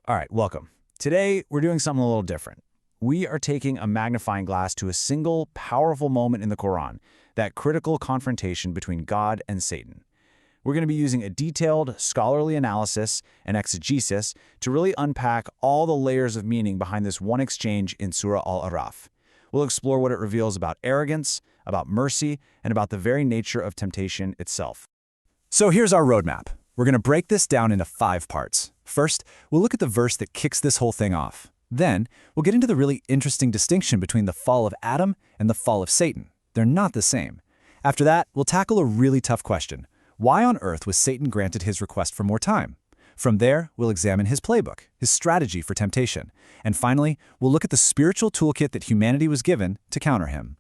All right, welcome. Today, we're doing something a little different. We are taking a magnifying glass to a single, powerful moment in the Qur'an, that critical confrontation between God and Satan. We're going to be using a detailed, scholarly analysis and exegesis to really unpack all the layers of meaning behind this one exchange in Surah Al-Aʿrāf. We'll explore what it reveals about arrogance, about mercy, and about the very nature of temptation itself. So here's our roadmap. We're going to break this down into 5 parts. First, we'll look at the verse that kicks this whole thing off. Then, we'll get into the really interesting distinction between the fall of Adam and the fall of Satan. They're not the same. After that, we'll tackle a really tough question. Why on earth was Satan granted his request for more time? From there, we'll examine his playbook, his strategy for temptation. And finally, we'll look at the spiritual toolkit that humanity was given to counter him.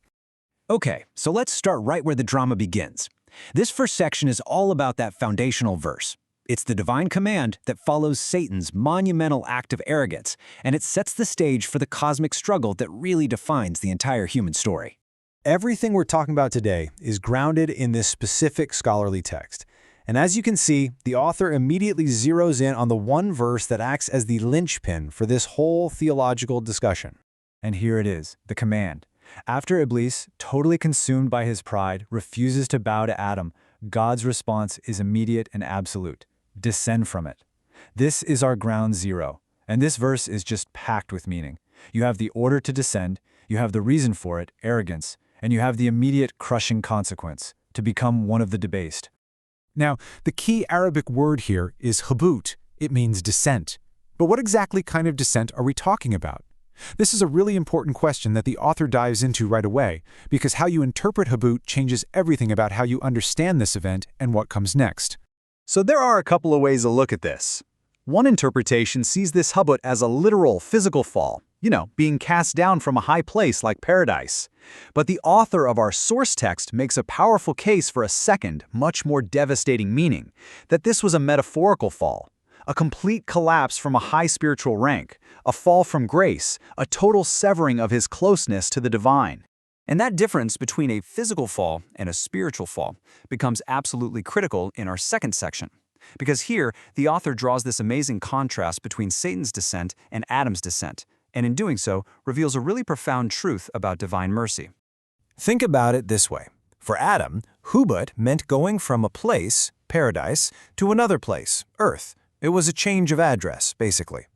Okay, so let's start right where the drama begins. This first section is all about that foundational verse. It's the divine command that follows Satan's monumental act of arrogance, and it sets the stage for the cosmic struggle that really defines the entire human story. Everything we're talking about today is grounded in this specific scholarly text. And as you can see, the author immediately zeroes in on the one verse that acts as the linchpin for this whole theological discussion. And here it is, the command. After Iblis, totally consumed by his pride, refuses to bow to Adam, God's response is immediate and absolute. Descend from it. This is our ground zero, and this verse is just packed with meaning. You have the order to descend, you have the reason for it, arrogance, and you have the immediate crushing consequence, to become one of the debased. Now, the key Arabic word here is hubut. It means descent. But what exactly kind of descent are we talking about? This is a really important question that the author dives into right away, because how you interpret hubut changes everything about how you understand this event and what comes next. So there are a couple of ways to look at this. One interpretation sees this hubut as a literal physical fall, being cast down from a high place like paradise. But the author of our source text makes a powerful case for a second, much more devastating meaning, that this was a metaphorical fall, a complete collapse from a high spiritual rank, a fall from grace, a total severing of his closeness to the divine. And that difference between a physical fall and a spiritual fall becomes absolutely critical in our second section. Because here, the author draws this amazing contrast between Satan's descent and Adam's descent, and in doing so, reveals a really profound truth about divine mercy. Think about it this way. For Adam, hubut meant going from a place, paradise, to another place, earth. It was a change of address, basically.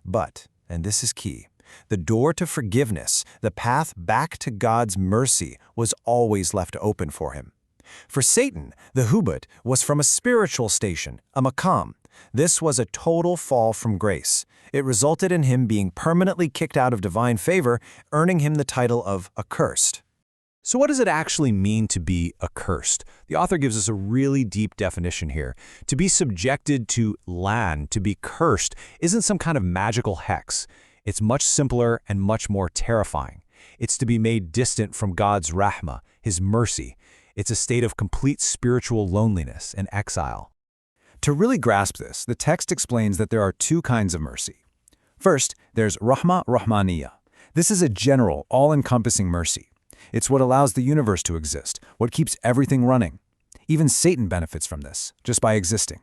But, and this is key, the door to forgiveness, the path back to God's mercy, was always left open for him. For Satan, the hubut was from a spiritual station, a maqam. This was a total fall from grace. It resulted in him being permanently kicked out of divine favor, earning him the title of accursed. So what does it actually mean to be accursed? The author gives us a really deep definition here. To be subjected to lan, to be cursed, isn't some kind of magical hex. It's much simpler and much more terrifying. It's to be made distant from God's rahmah, his mercy. It's a state of complete spiritual loneliness and exile. To really grasp this, the text explains that there are 2 kinds of mercy. First, there's rahmah rahmaniyah. This is a general, all-encompassing mercy. It's what allows the universe to exist, what keeps everything running. Even Satan benefits from this, just by existing.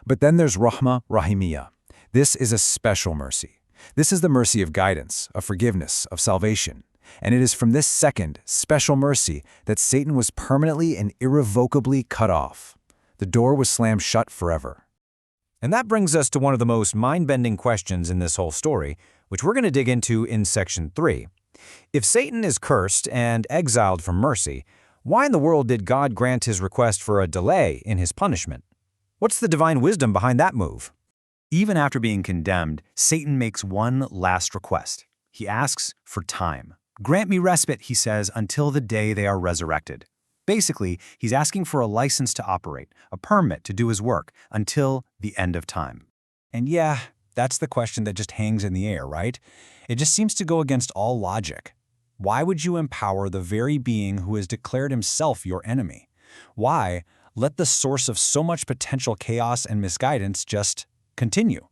But then there's rahmah rahimiyah. This is a special mercy. This is the mercy of guidance, of forgiveness, of salvation. And it is from this second, special mercy that Satan was permanently and irrevocably cut off. The door was slammed shut forever. And that brings us to one of the most mind-bending questions in this whole story, which we're going to dig into in section 3. If Satan is cursed and exiled from mercy, why in the world did God grant his request for a delay in his punishment? What's the divine wisdom behind that move? Even after being condemned, Satan makes one last request. He asks for time. Grant me respite, he says, until the day they are resurrected. Basically, he's asking for a license to operate, a permit to do his work, until the end of time. And yeah, that's the question that just hangs in the air, right? It just seems to go against all logic. Why would you empower the very being who has declared himself your enemy? Why let the source of so much potential chaos and misguidance just continue?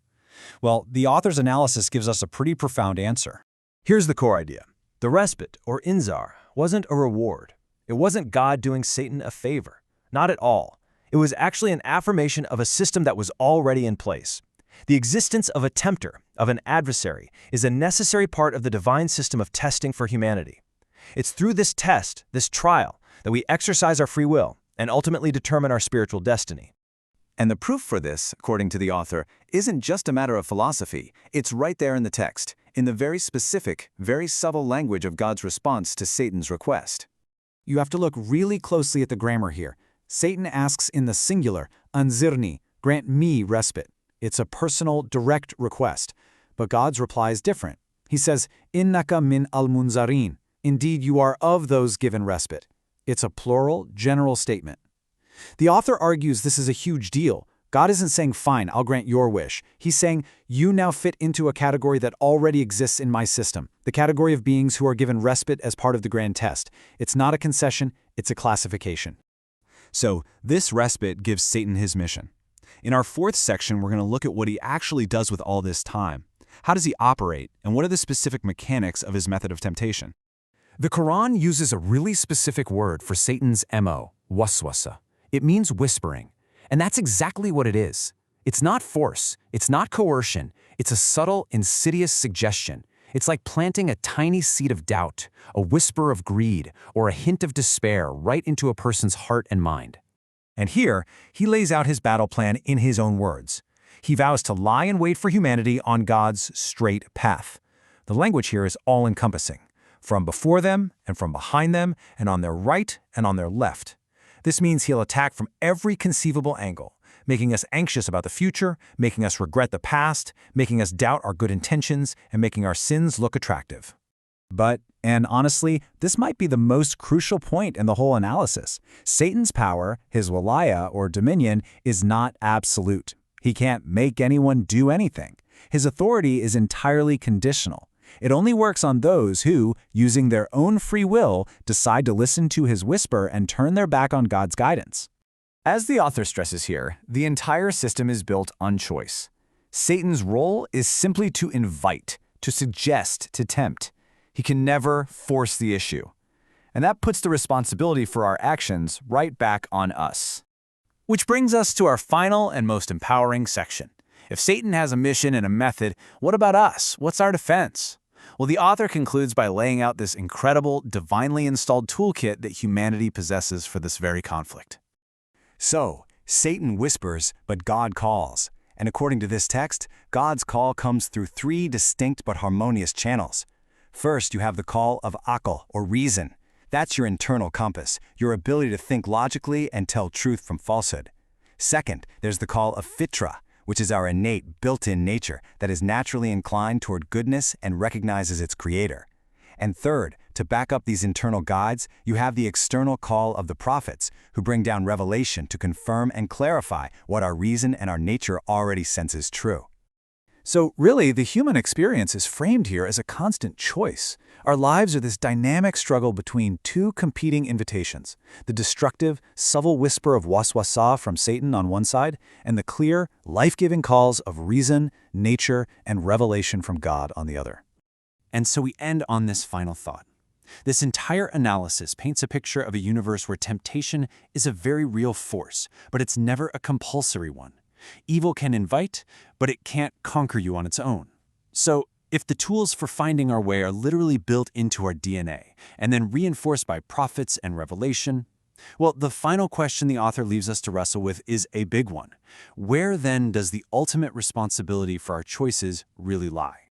Well, the author's analysis gives us a pretty profound answer. Here's the core idea. The respite, or inzar, wasn't a reward. It wasn't God doing Satan a favor. Not at all. It was actually an affirmation of a system that was already in place. The existence of a tempter, of an adversary, is a necessary part of the divine system of testing for humanity. It's through this test, this trial, that we exercise our free will and ultimately determine our spiritual destiny. And the proof for this, according to the author, isn't just a matter of philosophy. It's right there in the text, in the very specific, very subtle language of God's response to Satan's request. You have to look really closely at the grammar here. Satan asks in the singular, anzirni, grant me respite. It's a personal, direct request. But God's reply is different. He says, innaka min al-munzarin. Indeed, you are of those given respite. It's a plural, general statement. The author argues this is a huge deal. God isn't saying, fine, I'll grant your wish. He's saying, you now fit into a category that already exists in my system, the category of beings who are given respite as part of the grand test. It's not a concession, it's a classification. So, this respite gives Satan his mission. In our fourth section, we're going to look at what he actually does with all this time. How does he operate, and what are the specific mechanics of his method of temptation? The Quran uses a really specific word for Satan's MO, waswasa. It means whispering. And that's exactly what it is. It's not force, it's not coercion, it's a subtle, insidious suggestion. It's like planting a tiny seed of doubt, a whisper of greed, or a hint of despair right into a person's heart and mind. And here, he lays out his battle plan in his own words. He vows to lie in wait for humanity on God's straight path. The language here is all-encompassing, from before them and from behind them and on their right and on their left. This means he'll attack from every conceivable angle, making us anxious about the future, making us regret the past, making us doubt our good intentions, and making our sins look attractive. But, and honestly, this might be the most crucial point in the whole analysis. Satan's power, his walaya or dominion, is not absolute. He can't make anyone do anything. His authority is entirely conditional. It only works on those who, using their own free will, decide to listen to his whisper and turn their back on God's guidance. As the author stresses here, the entire system is built on choice. Satan's role is simply to invite, to suggest, to tempt. He can never force the issue. And that puts the responsibility for our actions right back on us. Which brings us to our final and most empowering section. If Satan has a mission and a method, what about us? What's our defense? Well, the author concludes by laying out this incredible, divinely installed toolkit that humanity possesses for this very conflict. So, Satan whispers, but God calls. And according to this text, God's call comes through three distinct but harmonious channels. First, you have the call of aql, or reason. That's your internal compass, your ability to think logically and tell truth from falsehood. Second, there's the call of fitra, which is our innate, built-in nature that is naturally inclined toward goodness and recognizes its creator. And third, to back up these internal guides, you have the external call of the prophets, who bring down revelation to confirm and clarify what our reason and our nature already senses true. So really, the human experience is framed here as a constant choice. Our lives are this dynamic struggle between two competing invitations, the destructive, subtle whisper of waswasa from Satan on one side, and the clear, life-giving calls of reason, nature, and revelation from God on the other. And so we end on this final thought. This entire analysis paints a picture of a universe where temptation is a very real force, but it's never a compulsory one. Evil can invite, but it can't conquer you on its own. So, if the tools for finding our way are literally built into our DNA and then reinforced by prophets and revelation, well, the final question the author leaves us to wrestle with is a big one. Where then does the ultimate responsibility for our choices really lie?